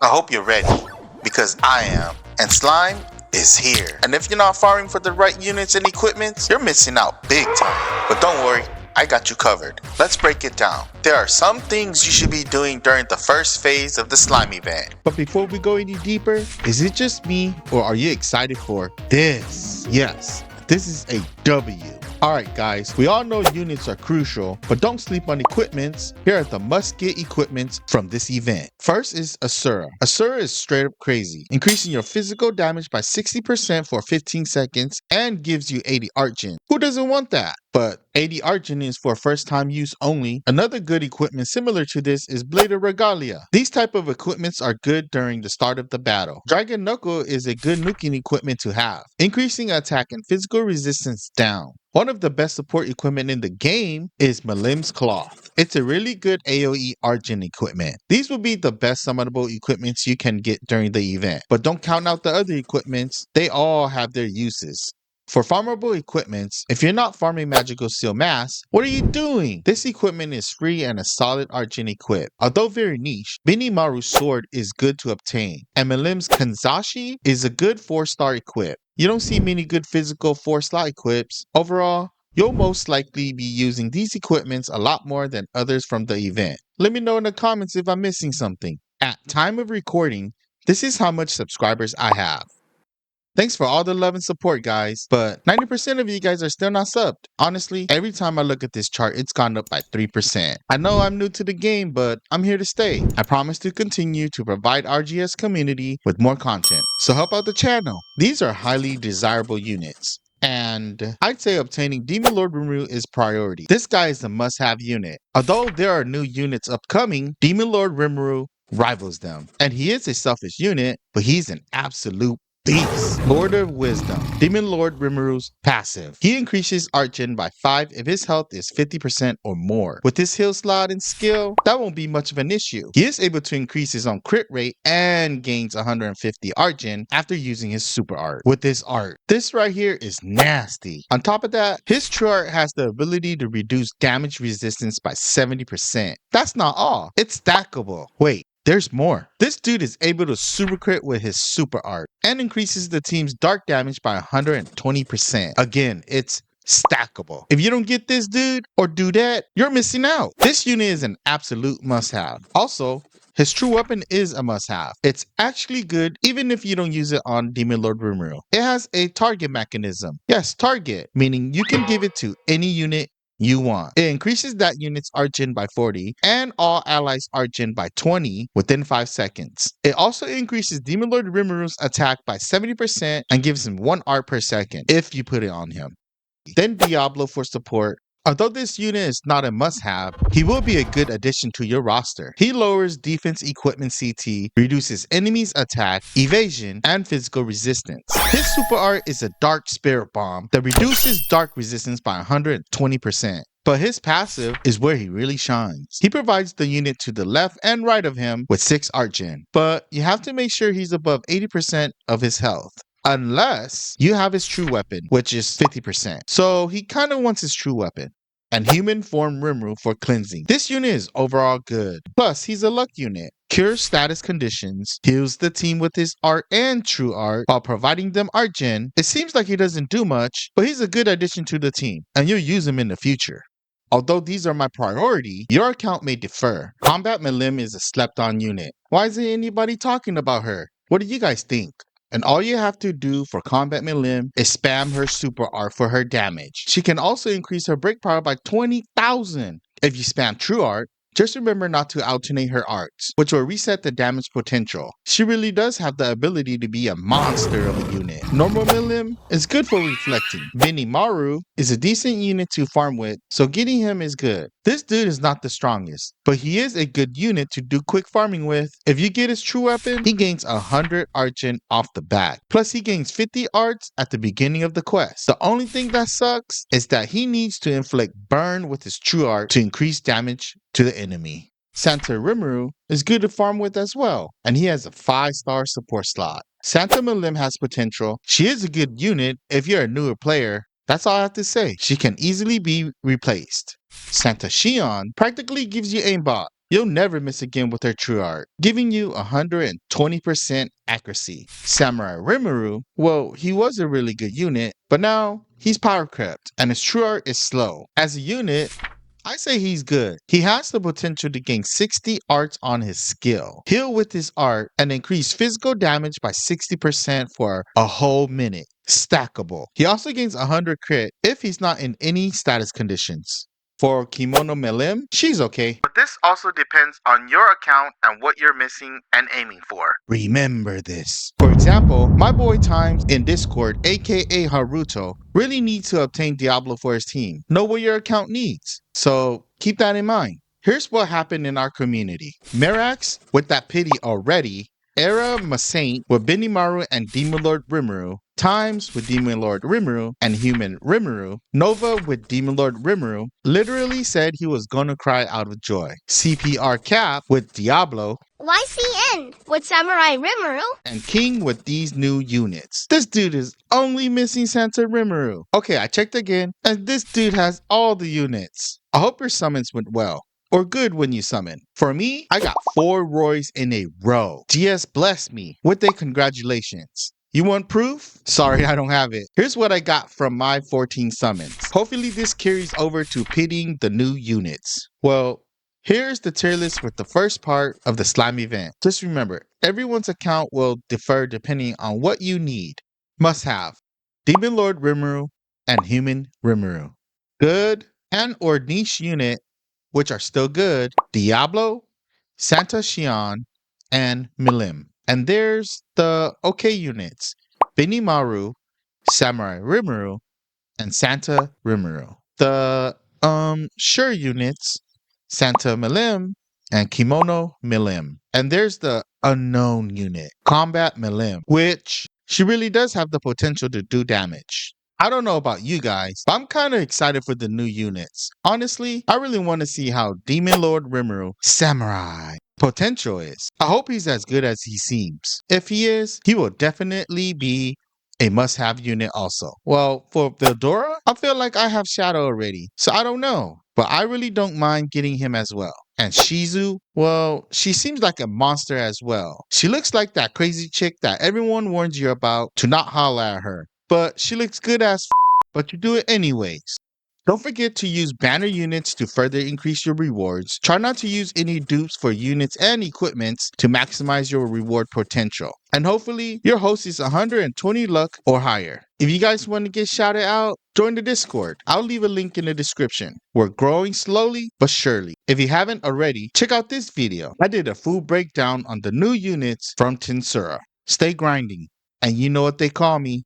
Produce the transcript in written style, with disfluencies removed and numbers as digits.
I hope you're ready, because I am, and slime is here. And if you're not farming for the right units and equipments, you're missing out big time. But don't worry, I got you covered. Let's break it down. There are some things you should be doing during the first phase of the slime event. But before we go any deeper, is it just me or are you excited for this? Yes, this is a W. Alright guys, we all know units are crucial, but don't sleep on equipments. Here are the must-get equipments from this event. First is Asura. Asura is straight up crazy, increasing your physical damage by 60% for 15 seconds and gives you 80 artgen. Who doesn't want that? But 80 artgen is for first time use only. Another good equipment similar to this is Blade of Regalia. These type of equipments are good during the start of the battle. Dragon Knuckle is a good nuking equipment to have, increasing attack and physical resistance down. One of the best support equipment in the game is Milim's Cloth. It's a really good AoE artgen equipment. These will be the best summonable equipments you can get during the event. But don't count out the other equipments, they all have their uses. For farmable equipments, if you're not farming magical seal mass, what are you doing? This equipment is free and a solid artgen equip. Although very niche, Rimuru sword is good to obtain, and Milim's Kanzashi is a good 4-star equip. You don't see many good physical 4-slot equips. Overall, you'll most likely be using these equipments a lot more than others from the event. Let me know in the comments if I'm missing something. At time of recording, this is how much subscribers I have. Thanks for all the love and support, guys, but 90% of you guys are still not subbed. Honestly, every time I look at this chart, it's gone up by 3%. I know I'm new to the game, but I'm here to stay. I promise to continue to provide RGS community with more content, so help out the channel. These are highly desirable units, and I'd say obtaining Demon Lord Rimuru is priority. This guy is a must-have unit. Although there are new units upcoming, Demon Lord Rimuru rivals them. And he is a selfish unit, but he's an absolute beast. Lord of Wisdom. Demon Lord Rimuru's passive. He increases artgen by 5 if his health is 50% or more. With his heal slot and skill, that won't be much of an issue. He is able to increase his own crit rate and gains 150 artgen after using his super art. With this art, this right here is nasty. On top of that, his true art has the ability to reduce damage resistance by 70%. That's not all. It's stackable. Wait. There's more. This dude is able to super crit with his super art and increases the team's dark damage by 120%. Again, it's stackable. If you don't get this dude or do that, you're missing out. This unit is an absolute must-have. Also, his true weapon is a must-have. It's actually good even if you don't use it on Demon Lord Rimuru. It has a target mechanism. Yes, target, meaning you can give it to any unit you want. It increases that unit's artgen by 40 and all allies' artgen by 20 within 5 seconds. It also increases Demon Lord Rimuru's attack by 70% and gives him 1 art per second if you put it on him. Then Diablo for support. Although this unit is not a must-have, he will be a good addition to your roster. He lowers defense equipment CT, reduces enemies' attack, evasion, and physical resistance. His super art is a dark spirit bomb that reduces dark resistance by 120%. But his passive is where he really shines. He provides the unit to the left and right of him with 6 artgen, but you have to make sure he's above 80% of his health. Unless you have his true weapon, which is 50%. So he kind of wants his true weapon. And human form Rimuru for cleansing. This unit is overall good. Plus, he's a luck unit. Cures status conditions, heals the team with his art and true art while providing them artgen. It seems like he doesn't do much, but he's a good addition to the team, and you'll use him in the future. Although these are my priority, your account may differ. Combat Milim is a slept-on unit. Why isn't anybody talking about her? What do you guys think? And all you have to do for Combat Milim is spam her super art for her damage. She can also increase her break power by 20,000. If you spam true art, just remember not to alternate her arts, which will reset the damage potential. She really does have the ability to be a monster of a unit. Normal Milim is good for reflecting. Rimuru is a decent unit to farm with, so getting him is good. This dude is not the strongest, but he is a good unit to do quick farming with. If you get his true weapon, he gains 100 artgen off the bat. Plus he gains 50 arts at the beginning of the quest. The only thing that sucks is that he needs to inflict burn with his true art to increase damage to the enemy. Santa Rimuru is good to farm with as well, and he has a 5-star support slot. Santa Milim has potential. She is a good unit if you're a newer player. That's all I have to say. She can easily be replaced. Santa Shion practically gives you aimbot. You'll never miss again with her true art, giving you 120% accuracy. Samurai Rimuru, well, he was a really good unit, but now he's power crept, and his true art is slow. As a unit, I say he's good. He has the potential to gain 60 arts on his skill, heal with his art, and increase physical damage by 60% for a whole minute. Stackable. He also gains 100 crit if he's not in any status conditions. For Kimono Milim, she's okay. But this also depends on your account and what you're missing and aiming for. Remember this. For example, my boy Times in Discord, aka Haruto, really needs to obtain Diablo for his team. Know what your account needs. So keep that in mind. Here's what happened in our community. Merax, with that pity already, Era Masaint with Benimaru and Demon Lord Rimuru, Times with Demon Lord Rimuru and Human Rimuru, Nova with Demon Lord Rimuru, literally said he was gonna cry out of joy. CPR Cap with Diablo, YCN with Samurai Rimuru, and King with these new units. This dude is only missing Santa Rimuru. Okay, I checked again, and this dude has all the units. I hope your summons went well. Or good when you summon. For me, I got 4 Roys in a row. GS blessed me with a congratulations. You want proof? Sorry, I don't have it. Here's what I got from my 14 summons. Hopefully this carries over to pitting the new units. Well, here's the tier list with the first part of the slime event. Just remember, everyone's account will differ depending on what you need. Must have Demon Lord Rimuru and Human Rimuru. Good and or niche unit, which are still good, Diablo, Santa Shion, and Milim. And there's the okay units, Benimaru, Samurai Rimuru, and Santa Rimuru. The sure units, Santa Milim and Kimono Milim. And there's the unknown unit, Combat Milim, which she really does have the potential to do damage. I don't know about you guys, but I'm kind of excited for the new units. Honestly, I really want to see how Demon Lord Rimuru Samurai potential is. I hope he's as good as he seems. If he is, he will definitely be a must-have unit also. Well, for Vildora, I feel like I have Shadow already, so I don't know. But I really don't mind getting him as well. And Shizu, well, she seems like a monster as well. She looks like that crazy chick that everyone warns you about to not holler at her. But she looks good as but you do it anyways. Don't forget to use banner units to further increase your rewards. Try not to use any dupes for units and equipments to maximize your reward potential. And hopefully your host is 120 luck or higher. If you guys want to get shouted out, join the Discord. I'll leave a link in the description. We're growing slowly but surely. If you haven't already, check out this video. I did a full breakdown on the new units from Tensura. Stay grinding. And you know what they call me,